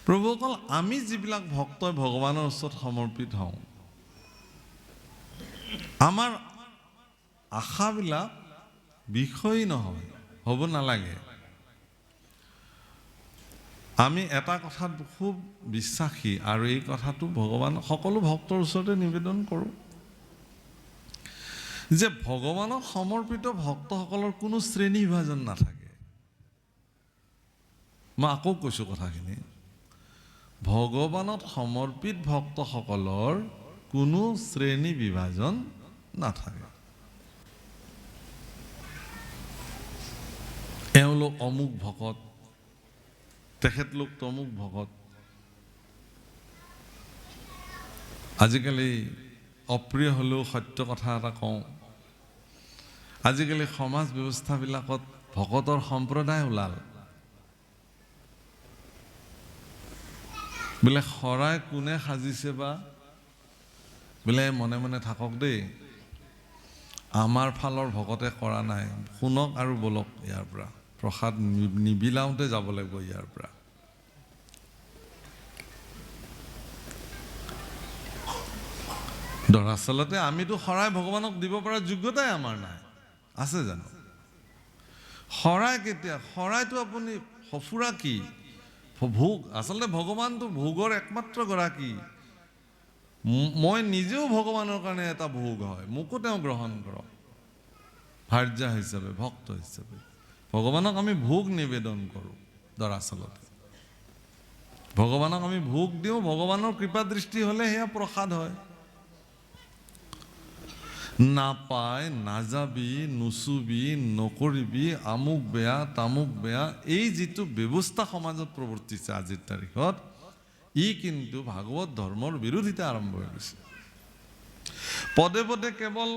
প্ৰভুসকল, আমি যিবিলাক ভক্তই ভগৱানৰ ওচৰত সমৰ্পিত হওঁ, আমাৰ আশাবিলাক বিষয়ী নহয়, হ'ব নালাগে। আমি এটা কথাত খুব বিশ্বাসী, আৰু এই কথাটো ভগৱান সকলো ভক্তৰ ওচৰতে নিবেদন কৰোঁ যে ভগৱানক সমৰ্পিত ভক্তসকলৰ কোনো শ্ৰেণী বিভাজন নাথাকে। মই আকৌ কৈছোঁ কথাখিনি, ভগৱানত সমৰ্পিত ভক্তসকলৰ কোনো শ্ৰেণী বিভাজন নাথাকে। এওঁলোক অমুক ভকত, তেখেতলোক তমুক ভকত। আজিকালি অপ্ৰিয় হ'লেও সত্য কথা এটা কওঁ, আজিকালি সমাজ ব্যৱস্থাবিলাকত ভকতৰ সম্প্ৰদায় ওলাল। বোলে শৰাই কোনে সাজিছে বা, বোলে মনে মনে থাকক দেই, আমাৰ ফালৰ ভকতে কৰা নাই, শুনক আৰু বলক ইয়াৰ পৰা, প্ৰসাদ নিবিলাওঁতে যাব লাগিব ইয়াৰ পৰা। দৰাচলতে আমিতো শৰাই ভগৱানক দিব পৰা যোগ্যতাই আমাৰ নাই, আছে জানো? শৰাই কেতিয়া? শৰাইটো আপুনি সফুৰা কি? ভোগ। আচলতে ভগৱানটো ভোগৰ একমাত্ৰ গৰাকী। মই নিজেও ভগৱানৰ কাৰণে এটা ভোগ হয়, মোকো তেওঁ গ্ৰহণ কৰক ভাৰ্যা হিচাপে, ভক্ত হিচাপে। ভগৱানক আমি ভোগ নিবেদন কৰোঁ। দৰাচলতে ভগৱানক আমি ভোগ দিওঁ, ভগৱানৰ কৃপা দৃষ্টি হ'লে সেয়া প্ৰসাদ হয়। নাপায়, নাযাবি, নুচুবি, নকৰিবি, আমুক বেয়া তামুক বেয়া, এই যিটো ব্যৱস্থা সমাজত প্ৰৱৰ্তিছে আজিৰ তাৰিখত, ই কিন্তু ভাগৱত ধৰ্মৰ বিৰোধিতা আৰম্ভ হৈ গৈছে। পদে পদে কেৱল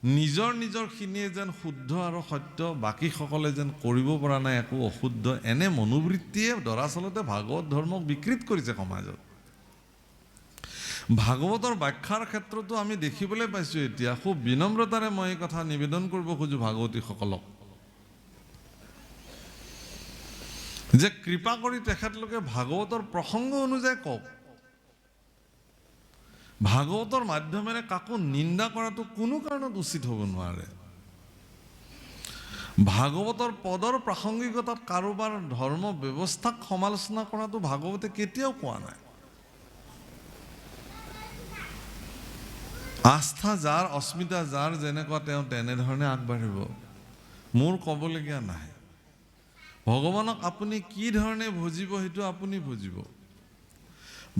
নিজৰ খিনিয়ে যেন শুদ্ধ আৰু সত্য, বাকীসকলে যেন কৰিব পৰা নাই একো অশুদ্ধ, এনে মনোবৃত্তিয়ে দৰাচলতে ভাগৱত ধৰ্মক বিকৃত কৰিছে সমাজত। ভাগৱতৰ ব্যাখ্যাৰ ক্ষেত্ৰতো আমি দেখিবলৈ পাইছোঁ এতিয়া, খুব বিনম্ৰতাৰে মই এই কথা নিবেদন কৰিব খোজোঁ ভাগৱতীসকলক, যে কৃপা কৰি তেখেতলোকে ভাগৱতৰ প্ৰসংগ অনুযায়ী কওক। ভাগৱতৰ মাধ্যমেৰে কাকো নিন্দা কৰাটো কোনো কাৰণত উচিত হ'ব নোৱাৰে। ভাগৱতৰ পদৰ প্ৰাসংগিকতাত কাৰোবাৰ ধৰ্ম ব্যৱস্থাক সমালোচনা কৰাটো ভাগৱতে কেতিয়াও কোৱা নাই। আস্থা যাৰ, অস্মিতা যাৰ যেনেকুৱা, তেওঁ তেনেধৰণে আগবাঢ়িব, মোৰ ক'বলগীয়া নাই। ভগৱানক আপুনি কি ধৰণে ভজিব সেইটো আপুনি বুজিব।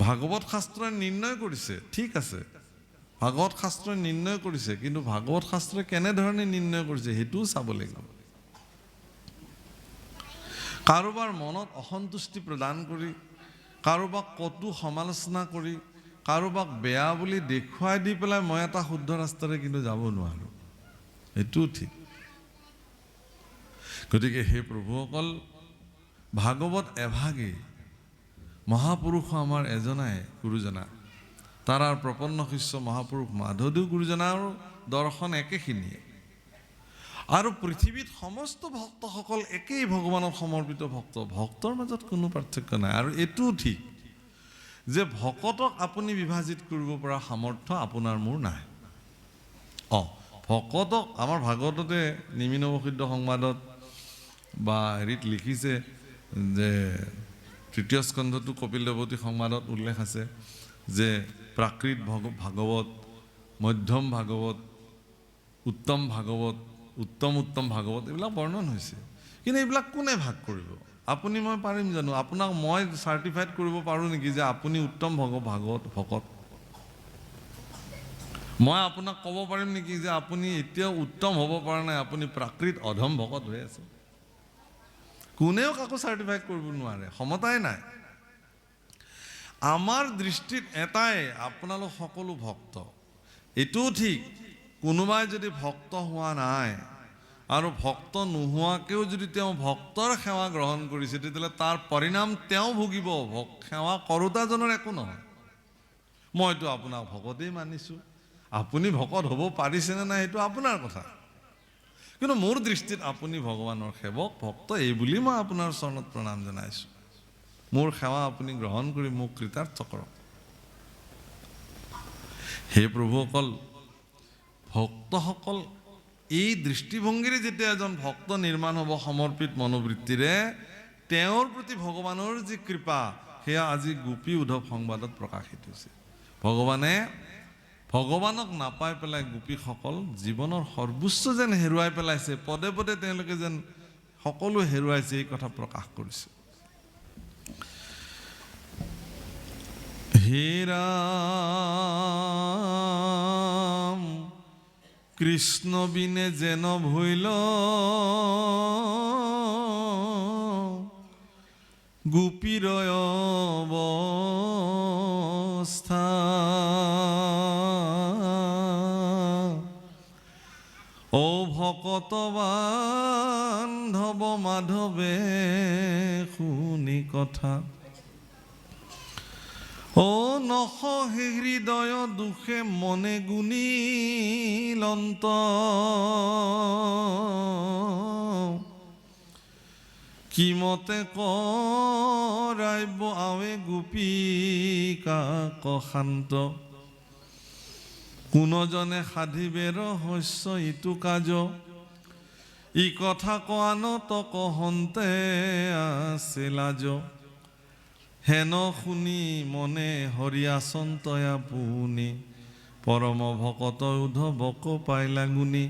ভাগৱত শাস্ত্ৰই নিৰ্ণয় কৰিছে, ঠিক আছে, ভাগৱত শাস্ত্ৰই নিৰ্ণয় কৰিছে, কিন্তু ভাগৱত শাস্ত্ৰই কেনেধৰণে নিৰ্ণয় কৰিছে সেইটোও চাব লাগিব। কাৰোবাৰ মনত অসন্তুষ্টি প্ৰদান কৰি, কাৰোবাক কটু সমালোচনা কৰি, কাৰোবাক বেয়া বুলি দেখুৱাই দি পেলাই মই এটা শুদ্ধ ৰাস্তাৰে কিন্তু যাব নোৱাৰোঁ, এইটোও ঠিক। গতিকে সেই প্ৰভুসকল, ভাগৱত এভাগেই, মহাপুৰুষ আমাৰ এজনাই গুৰুজনা, তাৰ প্ৰপন্ন শিষ্য মহাপুৰুষ মাধৱদেৱ গুৰুজনাৰ দৰ্শন একেখিনিয়ে, আৰু পৃথিৱীত সমস্ত ভক্তসকল একেই ভগৱানৰ সমৰ্পিত ভক্ত, ভক্তৰ মাজত কোনো পাৰ্থক্য নাই। আৰু এইটোও ঠিক যে ভকতক আপুনি বিভাজিত কৰিব পৰা সামৰ্থ্য আপোনাৰ মোৰ নাই। ভকতক আমাৰ ভাগৱততে নিমিনবসিদ্ধ সংবাদত বা হেৰিত লিখিছে যে, তৃতীয় স্কন্ধটো কপিল দেৱতী সংবাদত উল্লেখ আছে যে প্ৰাকৃত ভাগৱত, মধ্যম ভাগৱত, উত্তম ভাগৱত, উত্তম ভাগৱত, এইবিলাক বৰ্ণন হৈছে। কিন্তু এইবিলাক কোনে ভাগ কৰিব? আপুনি মই পাৰিম জানো? আপোনাক মই চাৰ্টিফাইড কৰিব পাৰোঁ নেকি যে আপুনি উত্তম ভাগৱত ভকত? মই আপোনাক ক'ব পাৰিম নেকি যে আপুনি এতিয়াও উত্তম হ'ব পৰা নাই, আপুনি প্ৰাকৃত অধম ভকত হৈ আছে? কোনেও কাকো চাৰ্টিফাইড কৰিব নোৱাৰে, ক্ষমতাই নাই। আমাৰ দৃষ্টিত এটাই, আপোনালোক সকলো ভক্ত। এইটোও ঠিক, কোনোবাই যদি ভক্ত হোৱা নাই আৰু ভক্ত নোহোৱাকেও যদি তেওঁ ভক্তৰ সেৱা গ্ৰহণ কৰিছে, তেতিয়াহ'লে তাৰ পৰিণাম তেওঁ ভুগিব, সেৱা কৰোতাজনৰ একো নহয়। মইতো আপোনাক ভকতেই মানিছোঁ, আপুনি ভকত হ'ব পাৰিছেনে নাই সেইটো আপোনাৰ কথা, কিন্তু মোৰ দৃষ্টিত আপুনি ভগৱানৰ সেৱক, ভক্ত, এই বুলি মই আপোনাৰ চৰণত প্ৰণাম জনাইছোঁ। মোৰ সেৱা আপুনি গ্ৰহণ কৰি মোক কৃতাৰ্থ কৰক। হে প্ৰভুসকল, ভক্তসকল এই দৃষ্টিভংগীৰে যেতিয়া এজন ভক্ত নিৰ্মাণ হ'ব সমৰ্পিত মনোবৃত্তিৰে, তেওঁৰ প্ৰতি ভগৱানৰ যি কৃপা সেয়া আজি গোপী উদ্ধৱ সংবাদত প্ৰকাশিত হৈছে। ভগৱানক নাপাই পেলাই গোপীসকল জীৱনৰ সৰ্বোচ্চ যেন হেৰুৱাই পেলাইছে, পদে পদে তেওঁলোকে যেন সকলো হেৰুৱাইছে, এই কথা প্ৰকাশ কৰিছে। হে ৰাম কৃষ্ণ বিনে যেন ভৈল গোপীৰয় অৱস্থা, ও ভকত বান্ধৱ মাধৱে শুনি কথা, ও নসহে হৃদয় দুখে মনে গুণিলন্ত, কিমতে কৰাইব আৱে গোপীকাক শান্ত, কোনজনে সাধিবে ৰহস্য ইটো কাজ, ই কথা কোৱানত কহন্তে আছে লাজ, হেন শুনি মনে হৰি আচন্তয়া পুনি, পৰম ভকত উদ্ধৱক পাইলা গুণী।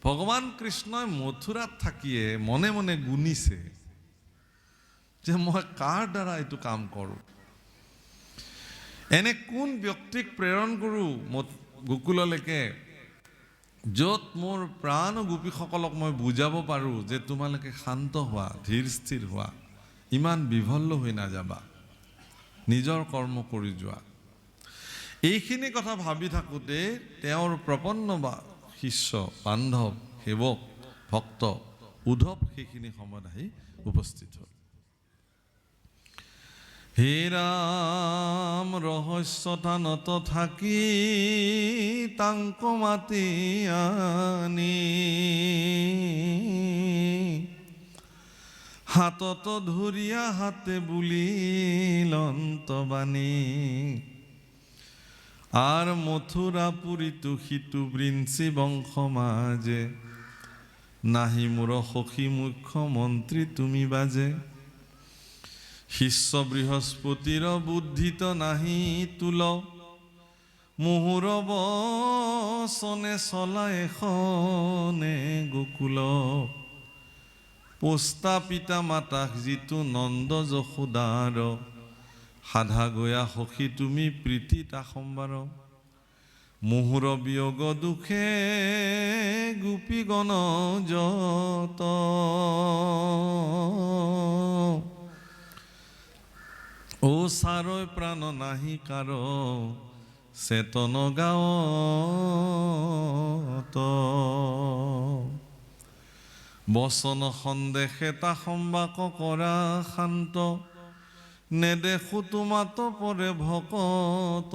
ভগৱান কৃষ্ণই মথুৰাত থাকিয়ে মনে মনে গুণিছে যে মই কাৰ দ্বাৰা এইটো কাম কৰোঁ, এনে কোন ব্যক্তিক প্ৰেৰণ কৰোঁ গোকুললৈকে য'ত মোৰ প্ৰাণ গোপীসকলক মই বুজাব পাৰোঁ যে তোমালোকে শান্ত হোৱা, ধীৰ স্থিৰ হোৱা, ইমান বিভল্ল হৈ নাযাবা, নিজৰ কৰ্ম কৰি যোৱা। এইখিনি কথা ভাবি থাকোঁতে তেওঁৰ প্ৰপন্ন শিষ্য বান্ধৱ সেৱক ভক্ত উদ্ধৱ সেইখিনি সময়ত আহি উপস্থিত হ'ল। হে ৰাম ৰহস্য থানত থাকি তাংক মাতি আনি, হাতত ধৰিয়া হাতে বুলিলন্ত বাণী, আর মথুরাপুরী তুহিতু বৃন্সি বংশ মাঝে, নাহি মোর সখী মুখ্যমন্ত্রী তুমি বাজে, শিষ্য বৃহস্পতির বুদ্ধিত নাহি তুল, মুহুর বচনে চলা এখনে গোকুল, পোষ্টা পিতা মাতাক যিটো নন্দ যশোদাৰ, সাধা গয়া সখী তুমি প্ৰীতি তা সম্বাৰ, মুহুৰ বিয়োগ দুখে গোপীগণ যত, ও সাৰয় প্ৰাণ নাহি কাৰ চেতন গাঁৱত, বচন সন্দেহে তা সম্বাক কৰা শান্ত, নেদেখো তোমাত পৰে ভকত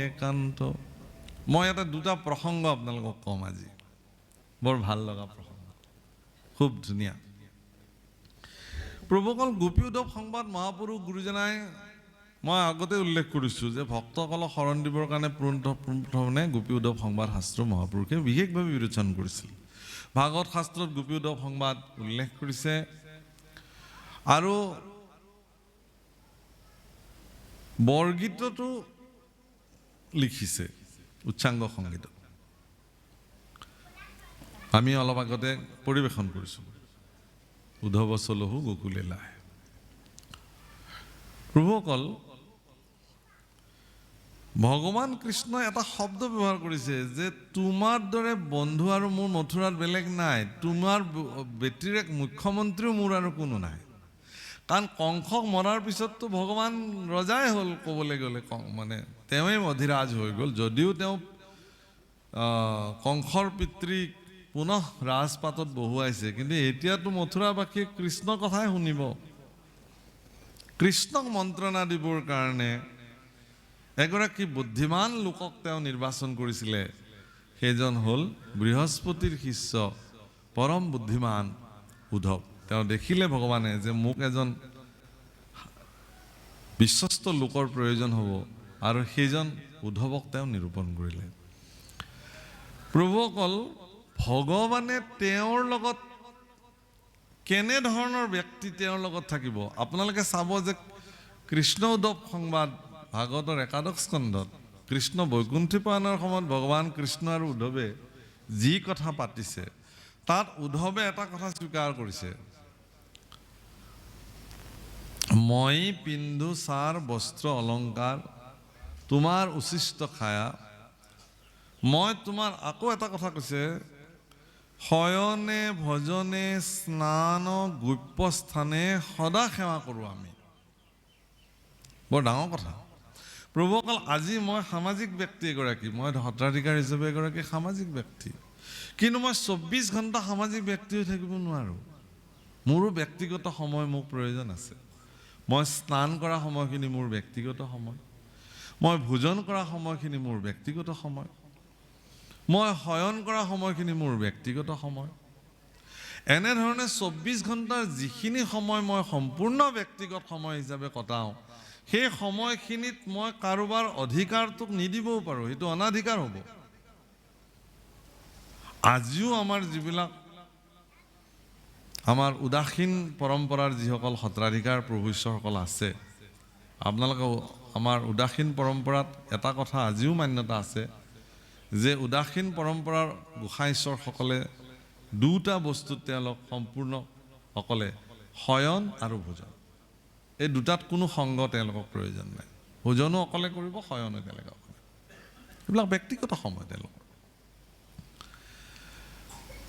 একান্ত। মই এটা দুটা প্ৰসংগ আপোনালোকক কম আজি, বৰ ভাল লগা প্ৰসংগ, খুব ধুনীয়া। প্ৰভুসকল গোপী উদ্ধৱ সংবাদ মহাপুৰুষ গুৰুজনাই, মই আগতে উল্লেখ কৰিছোঁ যে ভক্তসকলক শৰণ দিবৰ কাৰণে পোনপ্ৰথমে গোপী উদ্ধৱ সংবাদ শাস্ত্ৰ মহাপুৰুষে বিশেষভাৱে বিৰোচন কৰিছিল। ভাগৱত শাস্ত্ৰত গোপী উদ্ধৱ সংবাদ উল্লেখ কৰিছে, আৰু বৰগীততো লিখিছে, উচ্চাংগ সংগীত আমি অলপ আগতে পৰিৱেশন কৰিছোঁ, উদ্ধৱ চলহু গোকুলে লাহে। প্ৰভুসকল ভগৱান কৃষ্ণই এটা শব্দ ব্যৱহাৰ কৰিছে যে তোমাৰ দৰে বন্ধু আৰু মোৰ মথুৰাত বেলেগ নাই, তোমাৰ বেটিৰে মুখ্যমন্ত্ৰীও মোৰ আৰু কোনো নাই। কাৰণ কংসক মৰাৰ পিছততো ভগৱান ৰজাই হ'ল, ক'বলৈ গ'লে মানে তেওঁৱেই অধিৰাজ হৈ গ'ল, যদিও তেওঁ কংসৰ পিতৃক পুনঃ ৰাজপাটত বহুৱাইছে, কিন্তু এতিয়াতো মথুৰাবাসীয়ে কৃষ্ণৰ কথাই শুনিব। কৃষ্ণক মন্ত্ৰণা দিবৰ কাৰণে এগৰাকী বুদ্ধিমান লোকক তেওঁ নিৰ্বাচন কৰিছিলে, সেইজন হ'ল বৃহস্পতিৰ শিষ্য পৰম বুদ্ধিমান উদ্ধৱ। তেওঁ দেখিলে ভগৱানে যে মোক এজন বিশ্বস্ত লোকৰ প্ৰয়োজন হ'ব আৰু সেইজন উদ্ধৱক তেওঁ নিৰূপণ কৰিলে। প্ৰভুসকল, ভগৱানে তেওঁৰ লগত কেনেধৰণৰ ব্যক্তি তেওঁৰ লগত থাকিব? আপোনালোকে চাব যে কৃষ্ণ উদ্ধৱ সংবাদ ভাগৱতৰ ১১ স্কন্ধত কৃষ্ণ বৈকুণ্ঠী প্ৰয়াণৰ সময়ত ভগৱান কৃষ্ণ আৰু উদ্ধৱে যি কথা পাতিছে, তাত উদ্ধৱে এটা কথা স্বীকাৰ কৰিছে, মই পিন্ধো সাৰ বস্ত্ৰ অলংকাৰ তোমাৰ উচিষ্ট খায়া। মই তোমাৰ আকৌ এটা কথা কৈছে, শয়নে ভজনে স্নান গোপ্যস্থানে সদা সেৱা কৰোঁ আমি। বৰ ডাঙৰ কথা। প্ৰভুসকল, আজি মই সামাজিক ব্যক্তি এগৰাকী, মই সত্ৰাধিকাৰ হিচাপে এগৰাকী সামাজিক ব্যক্তি, কিন্তু মই ২৪ ঘণ্টা সামাজিক ব্যক্তি হৈ থাকিব নোৱাৰোঁ। মোৰো ব্যক্তিগত সময় মোক প্ৰয়োজন আছে। মই স্নান কৰা সময়খিনি মোৰ ব্যক্তিগত সময়, মই ভোজন কৰা সময়খিনি মোৰ ব্যক্তিগত সময়, মই শয়ন কৰা সময়খিনি মোৰ ব্যক্তিগত সময়। এনেধৰণে ২৪ ঘণ্টাৰ যিখিনি সময় মই সম্পূৰ্ণ ব্যক্তিগত সময় হিচাপে কটাওঁ, সেই সময়খিনিত মই কাৰোবাৰ অধিকাৰটোক নিদিবও পাৰোঁ, সেইটো অনাধিকাৰ হ'ব। আজিও আমাৰ যিবিলাক আমাৰ উদাসীন পৰম্পৰাৰ যিসকল সত্ৰাধিকাৰ প্ৰভু ঈশ্বৰসকল আছে, আপোনালোকে আমাৰ উদাসীন পৰম্পৰাত এটা কথা আজিও মান্যতা আছে যে উদাসীন পৰম্পৰাৰ গোসাঁই ঈশ্বৰসকলে দুটা বস্তুত তেওঁলোক সম্পূৰ্ণ অকলে, শয়ন আৰু ভোজন। এই দুটাত কোনো সংগ তেওঁলোকক প্ৰয়োজন নাই। ভোজনো অকলে কৰিব, শয়নো তেওঁলোকে অকলে। এইবিলাক ব্যক্তিগত সময় তেওঁলোকৰ।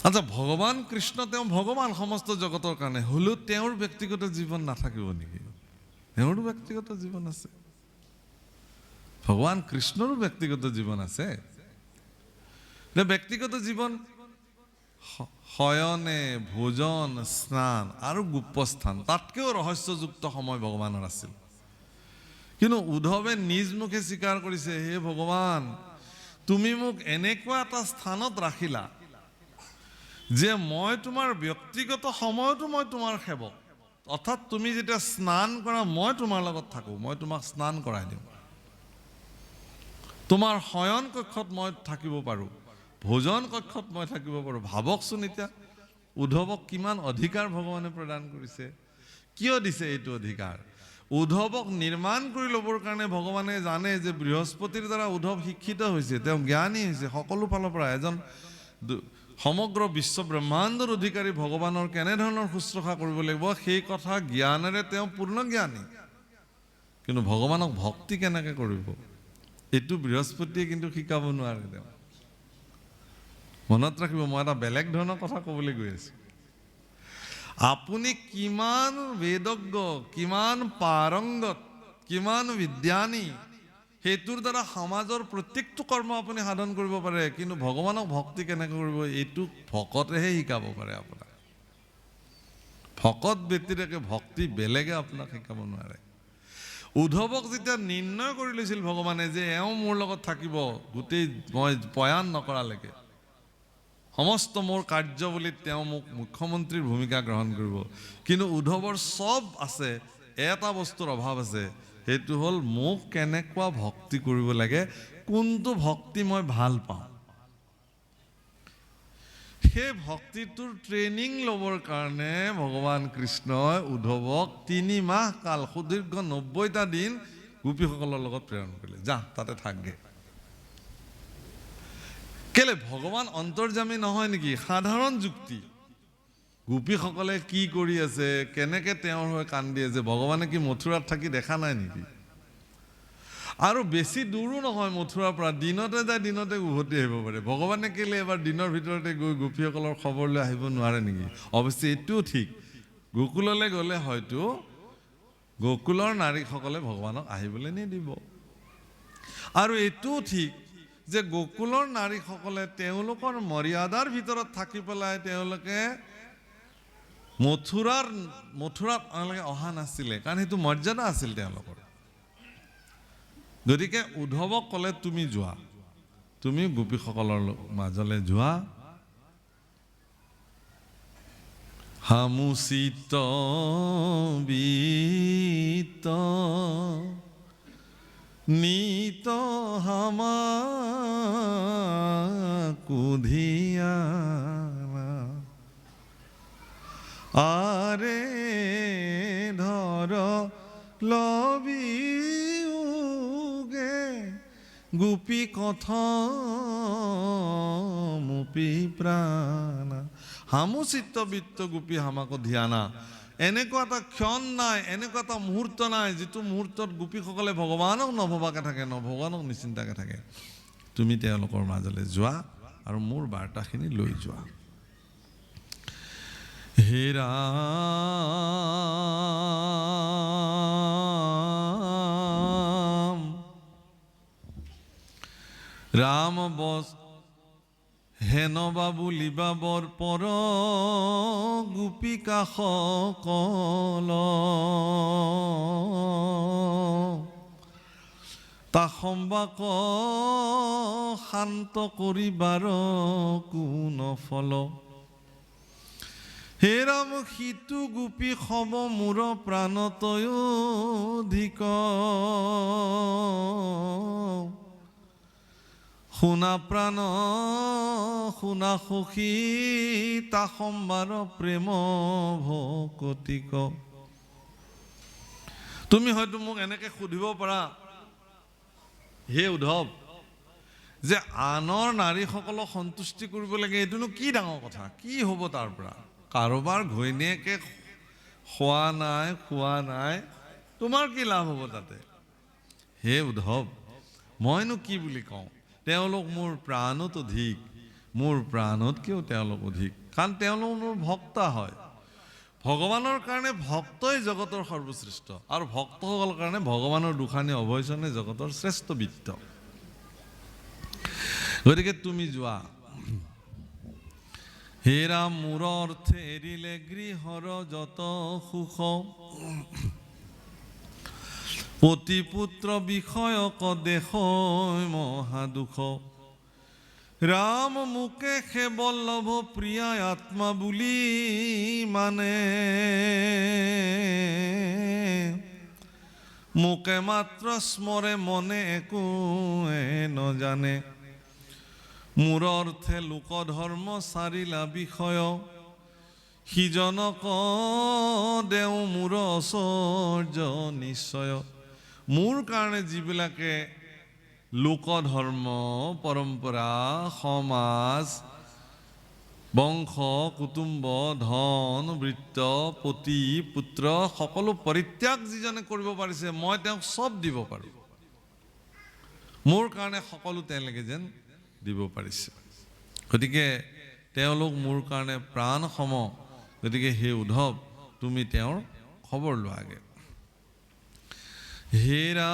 আচ্ছা, ভগৱান কৃষ্ণ তেওঁ ভগৱান সমস্ত জগতৰ কাৰণে, হ'লেও তেওঁৰ ব্যক্তিগত জীৱন নাথাকিব নেকি? তেওঁৰো ব্যক্তিগত জীৱন আছে। ভগৱান কৃষ্ণৰো ব্যক্তিগত জীৱন আছে। ব্যক্তিগত জীৱন শয়নে ভোজন স্নান আৰু গোপ্যস্থান, তাতকৈও ৰহস্যযুক্ত সময় ভগৱানৰ আছিল। কিন্তু উদ্ধৱে নিজ মুখে স্বীকাৰ কৰিছে, হে ভগৱান, তুমি মোক এনেকুৱা এটা স্থানত ৰাখিলা যে মই তোমাৰ ব্যক্তিগত সময়তো মই তোমাৰ সেৱক। অৰ্থাৎ তুমি যেতিয়া স্নান কৰা মই তোমাৰ লগত থাকোঁ, মই তোমাক স্নান কৰাই দিওঁ। তোমাৰ শয়ন কক্ষত মই থাকিব পাৰোঁ, ভোজন কক্ষত মই থাকিব পাৰোঁ। ভাবকচোন এতিয়া উদ্ধৱক কিমান অধিকাৰ ভগৱানে প্ৰদান কৰিছে। কিয় দিছে এইটো অধিকাৰ? উদ্ধৱক নিৰ্মাণ কৰি ল'বৰ কাৰণে ভগৱানে জানে যে বৃহস্পতিৰ দ্বাৰা উদ্ধৱ শিক্ষিত হৈছে, তেওঁ জ্ঞানী হৈছে সকলো ফালৰ পৰা। এজন সমগ্ৰ বিশ্ব ব্ৰহ্মাণ্ডৰ অধিকাৰী ভগৱানৰ কেনেধৰণৰ শুশ্ৰূষা কৰিব লাগিব সেই কথা জ্ঞানেৰে তেওঁ পূৰ্ণ জ্ঞানী। কিন্তু ভগৱানক ভক্তি কেনেকৈ কৰিব এইটো বৃহস্পতিয়ে কিন্তু শিকাব নোৱাৰে। তেওঁ মনত ৰাখিব, মই এটা বেলেগ ধৰণৰ কথা ক'বলৈ গৈ আছোঁ। আপুনি কিমান বেদজ্ঞ, কিমান পাৰংগত, কিমান বিদ্যানী, সেইটোৰ দ্বাৰা সমাজৰ প্ৰত্যেকটো কৰ্ম আপুনি সাধন কৰিব পাৰে, কিন্তু ভগৱানক ভক্তি কেনেকৈ কৰিব এইটো ভকতেহে শিকাব পাৰে আপোনাক। ভকত ব্যক্তিকে ভক্তি বেলেগে আপোনাক শিকাব নোৱাৰে। উদ্ধৱক যেতিয়া নিৰ্ণয় কৰি লৈছিল ভগৱানে যে এওঁ মোৰ লগত থাকিব গোটেই মই প্ৰয়াণ নকৰালৈকে, সমস্ত মোৰ কাৰ্যৱলীত তেওঁ মোক মুখ্যমন্ত্ৰীৰ ভূমিকা গ্ৰহণ কৰিব, কিন্তু উদ্ধৱৰ চব আছে, এটা বস্তুৰ অভাৱ আছে, সেইটো হ'ল মোক কেনেকুৱা ভক্তি কৰিব লাগে, কোনটো ভক্তি মই ভাল পাওঁ। সেই ভক্তিটোৰ ট্ৰেইনিং ল'বৰ কাৰণে ভগৱান কৃষ্ণই উদ্ধৱক ৩ মাহ কাল সুদীৰ্ঘ ৯০টা দিন গোপীসকলৰ লগত প্ৰেৰণ কৰিলে, যা তাতে থাকগে। কেলে? ভগৱান অন্তৰ্যামী নহয় নেকি? সাধাৰণ যুক্তি। গোপীসকলে কি কৰি আছে, কেনেকে তেওঁৰ হৈ কান্দি আছে, ভগৱানে কি মথুৰাত থাকি দেখা নাই নেকি? আৰু বেছি দূৰো নহয় মথুৰাৰ পৰা, দিনতে যায় দিনতে উভতি আহিব পাৰে। ভগৱানে কেলে এবাৰ দিনৰ ভিতৰতে গৈ গোপীসকলৰ খবৰ লৈ আহিব নোৱাৰে নেকি? অৱশ্যে এইটোও ঠিক, গোকুললৈ গ'লে হয়তো গোকুলৰ নাৰীসকলে ভগৱানক আহিবলৈ নিদিব। আৰু এইটোও ঠিক যে গোকুলৰ নাৰীসকলে তেওঁলোকৰ মৰ্যাদাৰ ভিতৰত থাকি পেলাই তেওঁলোকে মথুৰাত অহা নাছিলে, কাৰণ সেইটো মৰ্যাদা আছিল তেওঁলোকৰ। গতিকে উদ্ধৱক ক'লে তুমি যোৱা, তুমি গোপীসকলৰ মাজলৈ যোৱা। হামুচিত বিত নিত হামা কুধিয়ানা আৰে ধৰ লবি উগে গোপী কথম মুপি প্ৰাণা হামু চিত্তবৃত্ত গোপী হামাকো ধিয়ানা এনেকুৱা এটা ক্ষণ নাই এনেকুৱা এটা মুহূৰ্ত নাই যিটো মুহূৰ্তত গোপীসকলে ভগৱানক নভবাকে থাকে ভগৱানক নিচিন্তাকে থাকে তুমি তেওঁলোকৰ মাজলৈ যোৱা আৰু মোৰ বাৰ্তাখিনি লৈ যোৱা হে ৰাম ৰাম বস হেন বাবু লিবাবৰ পৰ গোপিকা সকল তাসম্বাক শান্ত কৰিবাৰ কোন ফল হে ৰাম সিটো গোপী সব মোৰ প্ৰাণতয় অধিক শুনা প্ৰাণ শুনা সখী তা সম্বাৰ প্ৰেম ভকতিক তুমি হয়তো মোক এনেকে সুধিব পাৰা হে উদ্ধৱ যে আনৰ নাৰীসকলক সন্তুষ্টি কৰিব লাগে এইটোনো কি ডাঙৰ কথা কি হ'ব তাৰ পৰা কাৰোবাৰ ঘৈণীয়েকে খোৱা নাই তোমাৰ কি লাভ হ'ব তাতে হে উদ্ধৱ মইনো কি বুলি কওঁ তেওঁলোক মোৰ প্ৰাণত অধিক মোৰ প্ৰাণতকৈও তেওঁলোক অধিক কাৰণ তেওঁলোক মোৰ ভক্তা হয় ভগৱানৰ কাৰণে ভক্তই জগতৰ সৰ্বশ্ৰেষ্ঠ আৰু ভক্তসকলৰ কাৰণে ভগৱানৰ দুখানি অভয়চনে জগতৰ শ্ৰেষ্ঠ বিত্ত গতিকে তুমি যোৱা হে ৰাম মোৰ অৰ্থে এৰিলে গৃহৰ যত সুখ পতি পুত্ৰ বিষয়ক দেশ মহা দুখ ৰাম মোকে সেবল্লভ প্ৰিয়া আত্মা বুলি মানে মোকে মাত্ৰ স্মৰে মনে একোৱে নজানে মোৰ অৰ্থে লোকধৰ্ম চাৰিলা বিষয় সিজনক দেও মোৰ ঐশ্বৰ্য নিশ্চয় মোৰ কাৰণে যিবিলাকে লোকধৰ্ম পৰম্পৰা সমাজ বংশ কুটুম্ব ধন বৃত্ত পতি পুত্ৰ সকলো পৰিত্যাগ যিজনে কৰিব পাৰিছে মই তেওঁক চব দিব পাৰোঁ মোৰ কাৰণে সকলো তেওঁলোকে যেন দিব পাৰিছে গতিকে তেওঁলোক মোৰ কাৰণে প্ৰাণ সম গতিকে হে উদ্ধৱ তুমি তেওঁৰ খবৰ লোৱাগে হে ৰাম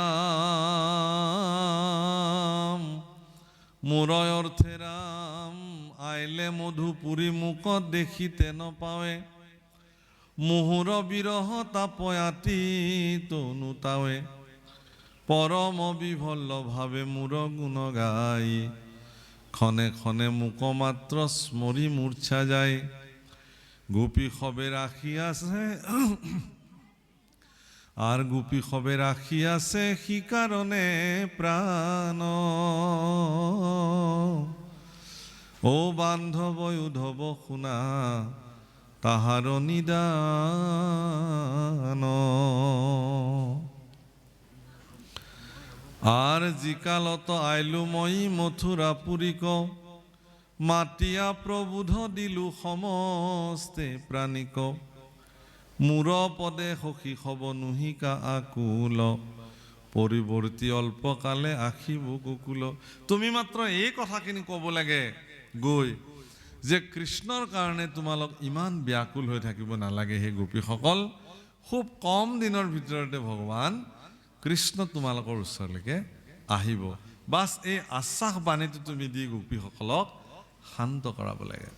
মোৰ অৰ্থে ৰাম আইলে মধুপুৰী মুখত দেখিতে নপাৱে মুহুৰ বিৰহ তাপয়াতি তনুতাৱে পৰম বিভল্ল ভাৱে মোৰ গুণ গাই ক্ষণে ক্ষণে মুক মাত্ৰ স্মৰি মূৰ্ছা যায় গোপী সবে ৰাখি আছে আর গোপী সবে রাখি আছে সি কারণে প্রাণ ও বান্ধব উদ্ধব শুনা তাহার নিদান আর জিকালত আইলু মই মথুরা পুরিক মাতিয়া প্রবুধ দিলু সমস্তে প্রাণিক মূৰ পদে সখী হব নুহিকা আকুল পৰিৱৰ্তী অল্পকালে আখিব কুকুল তুমি মাত্ৰ এই কথাখিনি ক'ব লাগে গৈ যে কৃষ্ণৰ কাৰণে তোমালোক ইমান ব্যাকুল হৈ থাকিব নালাগে হে গোপীসকল খুব কম দিনৰ ভিতৰতে ভগৱান কৃষ্ণ তোমালোকৰ ওচৰলৈকে আহিব বাছ এই আশ্বাস বাণীটো তুমি দি গোপীসকলক শান্ত কৰাব লাগে